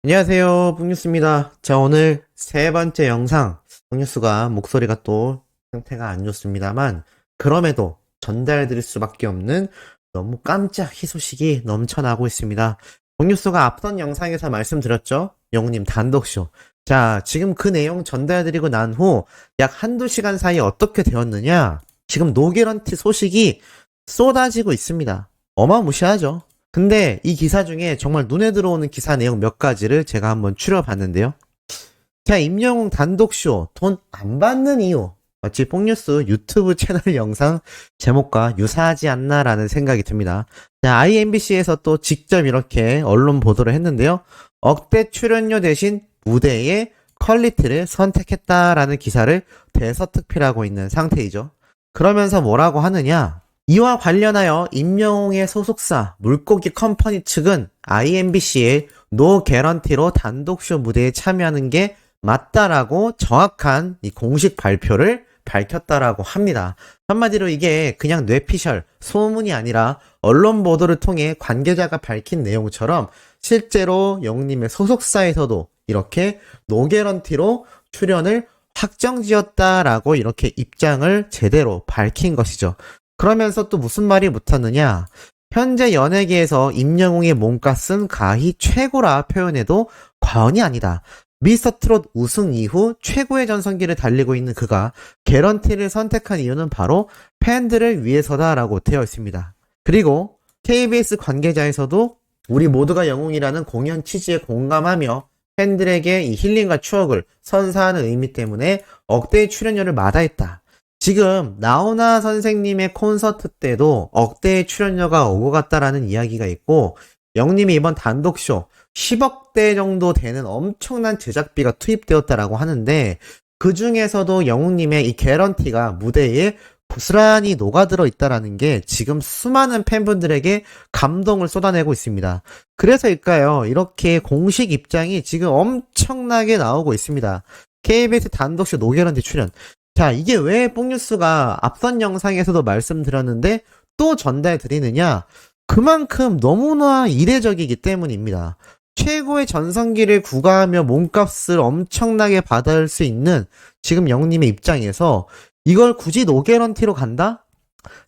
안녕하세요, 북뉴스입니다. 자, 오늘 세 번째 영상. 북뉴스가 목소리가 또 상태가 안 좋습니다만, 그럼에도 전달드릴 수밖에 없는 너무 깜짝 희소식이 넘쳐나고 있습니다. 북뉴스가 앞선 영상에서 말씀드렸죠? 영우님 단독쇼. 자, 지금 그 내용 전달드리고 난 후 약 한두 시간 사이에 어떻게 되었느냐? 지금 노게런티 소식이 쏟아지고 있습니다. 어마무시하죠? 근데 이 기사 중에 정말 눈에 들어오는 기사 내용 몇 가지를 제가 한번 추려봤는데요. 자, 임영웅 단독쇼 돈 안 받는 이유. 마치 폭뉴스 유튜브 채널 영상 제목과 유사하지 않나라는 생각이 듭니다. 자, IMBC에서 또 직접 이렇게 언론 보도를 했는데요. 억대 출연료 대신 무대의 퀄리티를 선택했다라는 기사를 대서특필하고 있는 상태이죠. 그러면서 뭐라고 하느냐? 이와 관련하여 임영웅의 소속사 물고기 컴퍼니 측은 IMBC의 노 개런티로 단독쇼 무대에 참여하는 게 맞다라고 정확한 이 공식 발표를 밝혔다라고 합니다. 한마디로 이게 그냥 뇌피셜, 소문이 아니라 언론 보도를 통해 관계자가 밝힌 내용처럼 실제로 영웅님의 소속사에서도 이렇게 노 개런티로 출연을 확정지었다라고 이렇게 입장을 제대로 밝힌 것이죠. 그러면서 또 무슨 말이 붙었느냐? 현재 연예계에서 임영웅의 몸값은 가히 최고라 표현해도 과언이 아니다. 미스터 트롯 우승 이후 최고의 전성기를 달리고 있는 그가 개런티를 선택한 이유는 바로 팬들을 위해서다라고 되어 있습니다. 그리고 KBS 관계자에서도 우리 모두가 영웅이라는 공연 취지에 공감하며 팬들에게 이 힐링과 추억을 선사하는 의미 때문에 억대의 출연료를 마다했다. 지금 나훈아 선생님의 콘서트 때도 억대의 출연료가 오고 갔다라는 이야기가 있고, 영님이 이번 단독쇼 10억대 정도 되는 엄청난 제작비가 투입되었다라고 하는데, 그 중에서도 영웅님의 이 개런티가 무대에 고스란히 녹아들어 있다라는 게 지금 수많은 팬분들에게 감동을 쏟아내고 있습니다. 그래서일까요? 이렇게 공식 입장이 지금 엄청나게 나오고 있습니다. KBS 단독쇼 노개런티 출연. 자, 이게 왜 뽕뉴스가 앞선 영상에서도 말씀드렸는데 또 전달드리느냐? 그만큼 너무나 이례적이기 때문입니다. 최고의 전성기를 구가하며 몸값을 엄청나게 받을 수 있는 지금 영님의 입장에서 이걸 굳이 노개런티로 간다?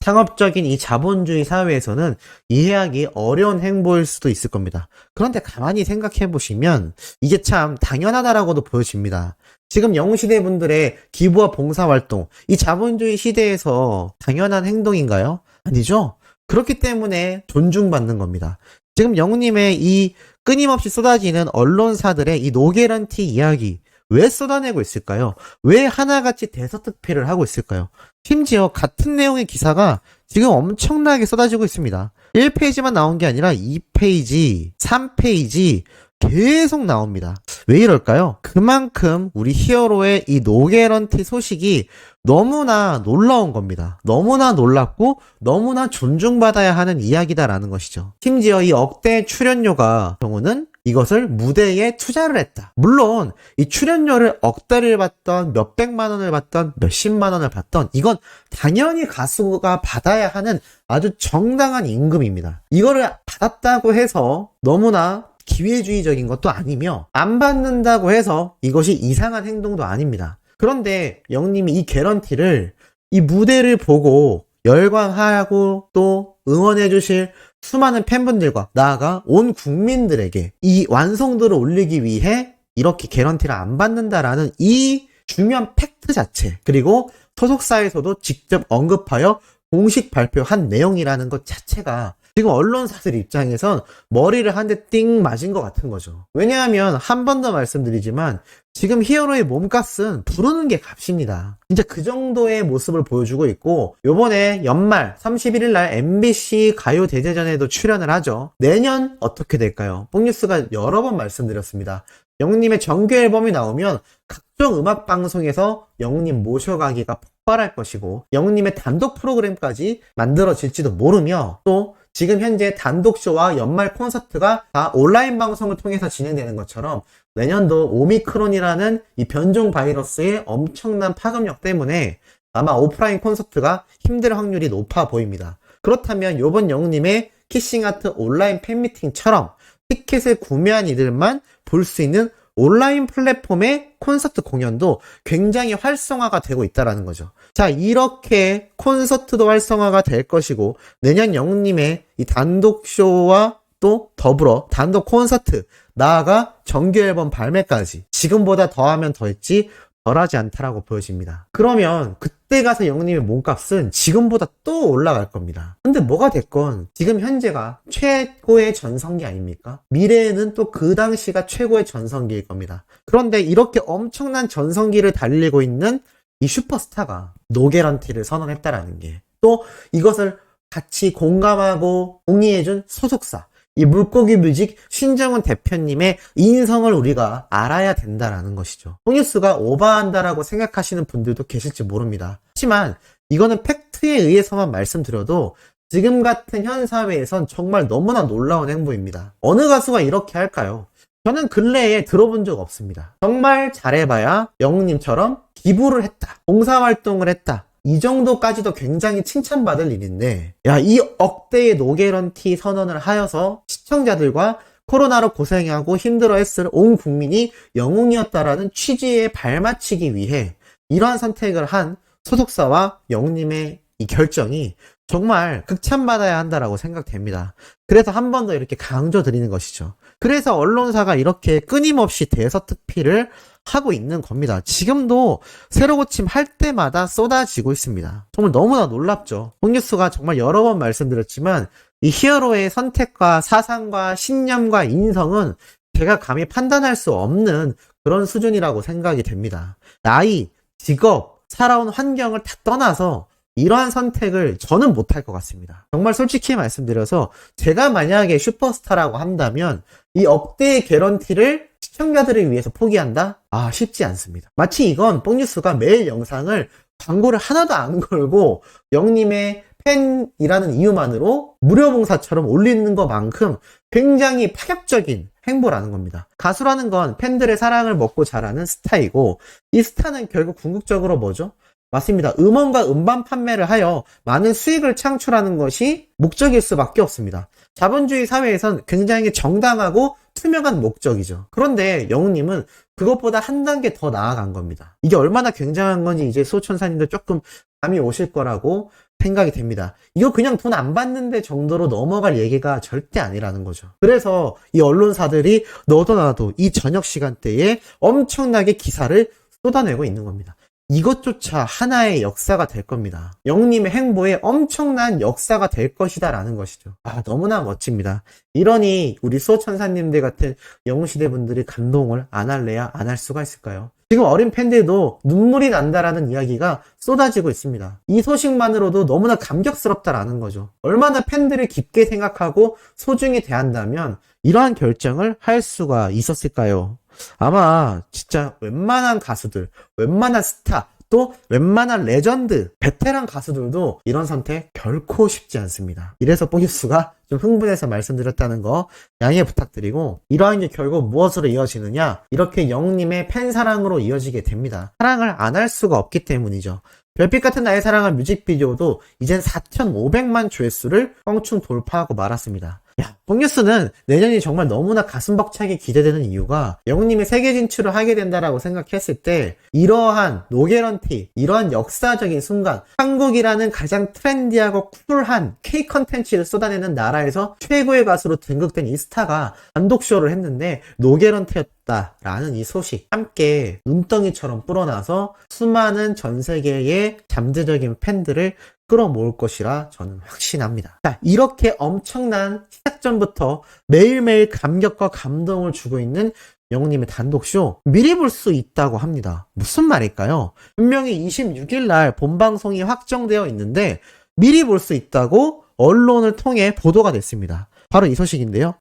상업적인 이 자본주의 사회에서는 이해하기 어려운 행보일 수도 있을 겁니다. 그런데 가만히 생각해 보시면 이게 참 당연하다라고도 보여집니다. 지금 영웅시대 분들의 기부와 봉사활동, 이 자본주의 시대에서 당연한 행동인가요? 아니죠? 그렇기 때문에 존중받는 겁니다. 지금 영웅님의 이 끊임없이 쏟아지는 언론사들의 이 노게런티 이야기, 왜 쏟아내고 있을까요? 왜 하나같이 대서특필을 하고 있을까요? 심지어 같은 내용의 기사가 지금 엄청나게 쏟아지고 있습니다. 1페이지만 나온 게 아니라 2페이지, 3페이지 계속 나옵니다. 왜 이럴까요? 그만큼 우리 히어로의 이 노게런티 소식이 너무나 놀라운 겁니다. 너무나 놀랍고 너무나 존중받아야 하는 이야기다라는 것이죠. 심지어 이 억대 출연료가 경우는 이것을 무대에 투자를 했다. 물론 이 출연료를 억대를 받던 몇백만 원을 받던 몇십만 원을 받던 이건 당연히 가수가 받아야 하는 아주 정당한 임금입니다. 이거를 받았다고 해서 너무나 기회주의적인 것도 아니며 안 받는다고 해서 이것이 이상한 행동도 아닙니다. 그런데 영님이 이 개런티를 이 무대를 보고 열광하고 또 응원해 주실 수많은 팬분들과 나아가 온 국민들에게 이 완성도를 올리기 위해 이렇게 개런티를 안 받는다라는 이 중요한 팩트 자체, 그리고 소속사에서도 직접 언급하여 공식 발표한 내용이라는 것 자체가 지금 언론사들 입장에선 머리를 한 대 띵 맞은 것 같은 거죠. 왜냐하면 한 번 더 말씀드리지만 지금 히어로의 몸값은 부르는 게 값입니다. 진짜 그 정도의 모습을 보여주고 있고, 요번에 연말 31일 날 MBC 가요대제전에도 출연을 하죠. 내년 어떻게 될까요? 뽕뉴스가 여러 번 말씀드렸습니다. 영웅님의 정규 앨범이 나오면 각종 음악 방송에서 영웅님 모셔가기가 폭발할 것이고, 영웅님의 단독 프로그램까지 만들어질지도 모르며, 또 지금 현재 단독쇼와 연말 콘서트가 다 온라인 방송을 통해서 진행되는 것처럼 내년도 오미크론이라는 이 변종 바이러스의 엄청난 파급력 때문에 아마 오프라인 콘서트가 힘들 확률이 높아 보입니다. 그렇다면 요번 영웅님의 키싱아트 온라인 팬미팅처럼 티켓을 구매한 이들만 볼 수 있는 온라인 플랫폼의 콘서트 공연도 굉장히 활성화가 되고 있다는 거죠. 자, 이렇게 콘서트도 활성화가 될 것이고 내년 영웅님의 이 단독 쇼와 또 더불어 단독 콘서트, 나아가 정규 앨범 발매까지 지금보다 더하면 더했지 덜하지 않다라고 보여집니다. 그러면 그때 가서 영웅님의 몸값은 지금보다 또 올라갈 겁니다. 근데 뭐가 됐건 지금 현재가 최고의 전성기 아닙니까? 미래에는 또 그 당시가 최고의 전성기일 겁니다. 그런데 이렇게 엄청난 전성기를 달리고 있는 이 슈퍼스타가 노게런티를 선언했다라는 게, 또 이것을 같이 공감하고 동의해준 소속사, 이 물고기 뮤직 신정훈 대표님의 인성을 우리가 알아야 된다라는 것이죠. 홍뉴스가 오버한다라고 생각하시는 분들도 계실지 모릅니다. 하지만 이거는 팩트에 의해서만 말씀드려도 지금 같은 현 사회에선 정말 너무나 놀라운 행보입니다. 어느 가수가 이렇게 할까요? 저는 근래에 들어본 적 없습니다. 정말 잘해봐야 영웅님처럼 기부를 했다, 봉사활동을 했다, 이 정도까지도 굉장히 칭찬받을 일인데, 야, 이 억대의 노게런티 선언을 하여서 시청자들과 코로나로 고생하고 힘들어했을 온 국민이 영웅이었다라는 취지에 발맞추기 위해 이러한 선택을 한 소속사와 영웅님의 이 결정이 정말 극찬받아야 한다라고 생각됩니다. 그래서 한 번 더 이렇게 강조드리는 것이죠. 그래서 언론사가 이렇게 끊임없이 대서특필을 하고 있는 겁니다. 지금도 새로 고침 할 때마다 쏟아지고 있습니다. 정말 너무나 놀랍죠. 홍뉴스가 정말 여러 번 말씀드렸지만 이 히어로의 선택과 사상과 신념과 인성은 제가 감히 판단할 수 없는 그런 수준이라고 생각이 됩니다. 나이, 직업, 살아온 환경을 다 떠나서 이러한 선택을 저는 못할 것 같습니다. 정말 솔직히 말씀드려서 제가 만약에 슈퍼스타라고 한다면 이 억대의 개런티를 시청자들을 위해서 포기한다? 아, 쉽지 않습니다. 마치 이건 뽕뉴스가 매일 영상을 광고를 하나도 안 걸고 영님의 팬이라는 이유만으로 무료 봉사처럼 올리는 것만큼 굉장히 파격적인 행보라는 겁니다. 가수라는 건 팬들의 사랑을 먹고 자라는 스타이고, 이 스타는 결국 궁극적으로 뭐죠? 맞습니다. 음원과 음반 판매를 하여 많은 수익을 창출하는 것이 목적일 수밖에 없습니다. 자본주의 사회에선 굉장히 정당하고 투명한 목적이죠. 그런데 영웅님은 그것보다 한 단계 더 나아간 겁니다. 이게 얼마나 굉장한 건지 이제 수호천사님도 조금 감이 오실 거라고 생각이 됩니다. 이거 그냥 돈 안 받는데 정도로 넘어갈 얘기가 절대 아니라는 거죠. 그래서 이 언론사들이 너도 나도 이 저녁 시간대에 엄청나게 기사를 쏟아내고 있는 겁니다. 이것조차 하나의 역사가 될 겁니다. 영웅님의 행보에 엄청난 역사가 될 것이다 라는 것이죠. 아, 너무나 멋집니다. 이러니 우리 수호천사님들 같은 영웅시대 분들이 감동을 안 할래야 안 할 수가 있을까요? 지금 어린 팬들도 눈물이 난다라는 이야기가 쏟아지고 있습니다. 이 소식만으로도 너무나 감격스럽다라는 거죠. 얼마나 팬들을 깊게 생각하고 소중히 대한다면 이러한 결정을 할 수가 있었을까요? 아마 진짜 웬만한 가수들, 웬만한 스타, 또 웬만한 레전드, 베테랑 가수들도 이런 선택 결코 쉽지 않습니다. 이래서 뽕뉴스가 좀 흥분해서 말씀드렸다는 거 양해 부탁드리고, 이러한 게 결국 무엇으로 이어지느냐? 이렇게 영웅님의 팬사랑으로 이어지게 됩니다. 사랑을 안 할 수가 없기 때문이죠. 별빛 같은 나의 사랑한 뮤직비디오도 이젠 4,500만 조회수를 껑충 돌파하고 말았습니다. 야, 뽕뉴스는 내년이 정말 너무나 가슴 벅차게 기대되는 이유가 영웅님이 세계 진출을 하게 된다라고 생각했을 때 이러한 노게런티, 이러한 역사적인 순간, 한국이라는 가장 트렌디하고 쿨한 K 컨텐츠를 쏟아내는 나라에서 최고의 가수로 등극된 이 스타가 단독쇼를 했는데 노게런티였다라는 이 소식 함께 눈덩이처럼 불어나서 수많은 전 세계의 잠재적인 팬들을 끌어모을 것이라 저는 확신합니다. 자, 이렇게 엄청난 시작전부터 매일매일 감격과 감동을 주고 있는 영웅님의 단독쇼 미리 볼 수 있다고 합니다. 무슨 말일까요? 분명히 26일 날 본방송이 확정되어 있는데 미리 볼 수 있다고 언론을 통해 보도가 됐습니다. 바로 이 소식인데요.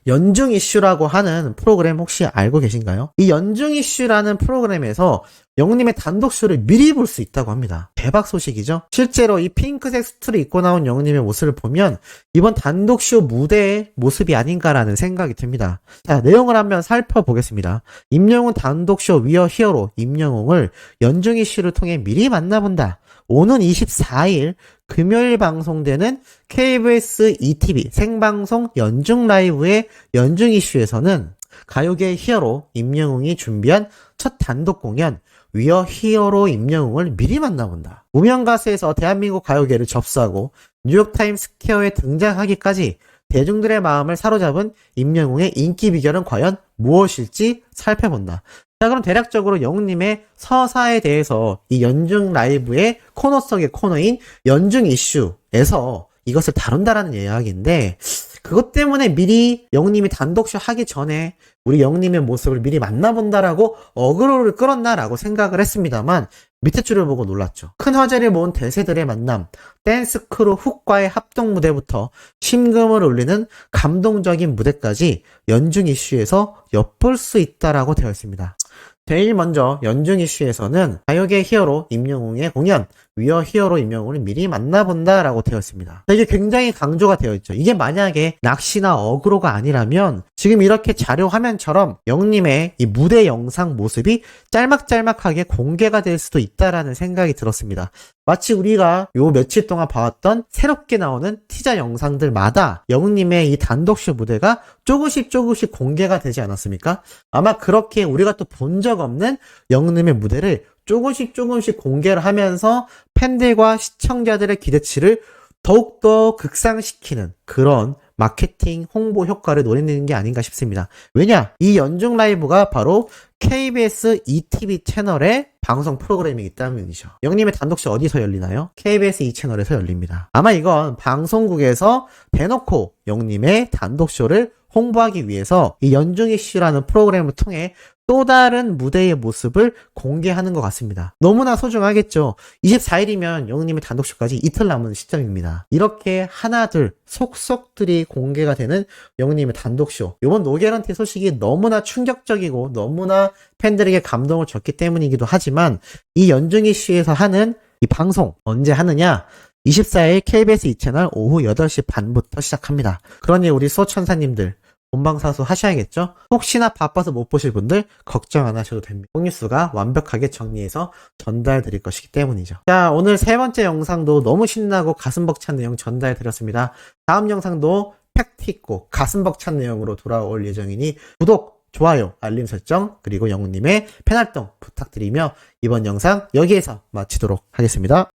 연중 이슈라고 하는 프로그램 혹시 알고 계신가요? 이 연중 이슈라는 프로그램에서 영웅님의 단독쇼를 미리 볼 수 있다고 합니다. 대박 소식이죠? 실제로 이 핑크색 수트를 입고 나온 영웅님의 모습을 보면 이번 단독쇼 무대의 모습이 아닌가라는 생각이 듭니다. 자, 내용을 한번 살펴보겠습니다. 임영웅 단독쇼 위어 히어로 임영웅을 연중 이슈를 통해 미리 만나본다. 오는 24일 금요일 방송되는 KBS ETV 생방송 연중 라이브의 연중 이슈에서는 가요계 히어로 임영웅이 준비한 첫 단독 공연 위어 히어로 임영웅을 미리 만나본다. 무명 가수에서 대한민국 가요계를 접수하고 뉴욕타임 스퀘어에 등장하기까지 대중들의 마음을 사로잡은 임영웅의 인기 비결은 과연 무엇일지 살펴본다. 자, 그럼 대략적으로 영웅님의 서사에 대해서 이 연중 라이브의 코너 속의 코너인 연중 이슈에서 이것을 다룬다라는 이야기인데, 그것 때문에 미리 영웅님이 단독쇼 하기 전에 우리 영웅님의 모습을 미리 만나본다라고 어그로를 끌었나라고 생각을 했습니다만 밑에 줄을 보고 놀랐죠. 큰 화제를 모은 대세들의 만남, 댄스 크루 훅과의 합동 무대부터 심금을 울리는 감동적인 무대까지 연중 이슈에서 엿볼 수 있다라고 되어 있습니다. 제일 먼저 연중 이슈에서는 가요계 히어로 임영웅의 공연 위어 히어로 임영웅을 미리 만나본다라고 되어 있습니다. 이게 굉장히 강조가 되어 있죠. 이게 만약에 낚시나 어그로가 아니라면 지금 이렇게 자료 화면처럼 영웅님의 이 무대 영상 모습이 짤막짤막하게 공개가 될 수도 있다라는 생각이 들었습니다. 마치 우리가 요 며칠 동안 봐왔던 새롭게 나오는 티저 영상들마다 영웅님의 이 단독쇼 무대가 조금씩 공개가 되지 않았습니까? 아마 그렇게 우리가 또 본 적 없는 영웅님의 무대를 조금씩 공개를 하면서 팬들과 시청자들의 기대치를 더욱더 극상시키는 그런 마케팅 홍보 효과를 노리는 게 아닌가 싶습니다. 왜냐? 이 연중 라이브가 바로 KBS ETV 채널의 방송 프로그램이기 때문이죠. 영님의 단독쇼 어디서 열리나요? KBS E 채널에서 열립니다. 아마 이건 방송국에서 대놓고 영님의 단독쇼를 홍보하기 위해서 이 연중 이슈라는 프로그램을 통해 또 다른 무대의 모습을 공개하는 것 같습니다. 너무나 소중하겠죠. 24일이면 영웅님의 단독쇼까지 이틀 남은 시점입니다. 이렇게 하나둘 속속들이 공개가 되는 영웅님의 단독쇼. 이번 노게런티 소식이 너무나 충격적이고 너무나 팬들에게 감동을 줬기 때문이기도 하지만 이 연중 이슈에서 하는 이 방송 언제 하느냐? 24일 KBS 2채널 오후 8시 반부터 시작합니다. 그러니 우리 소천사님들 본방사수 하셔야겠죠? 혹시나 바빠서 못 보실 분들 걱정 안 하셔도 됩니다. 홍뉴스가 완벽하게 정리해서 전달 드릴 것이기 때문이죠. 자, 오늘 세 번째 영상도 너무 신나고 가슴 벅찬 내용 전달 드렸습니다. 다음 영상도 팩트 있고 가슴 벅찬 내용으로 돌아올 예정이니 구독, 좋아요, 알림 설정, 그리고 영웅님의 팬활동 부탁드리며 이번 영상 여기에서 마치도록 하겠습니다.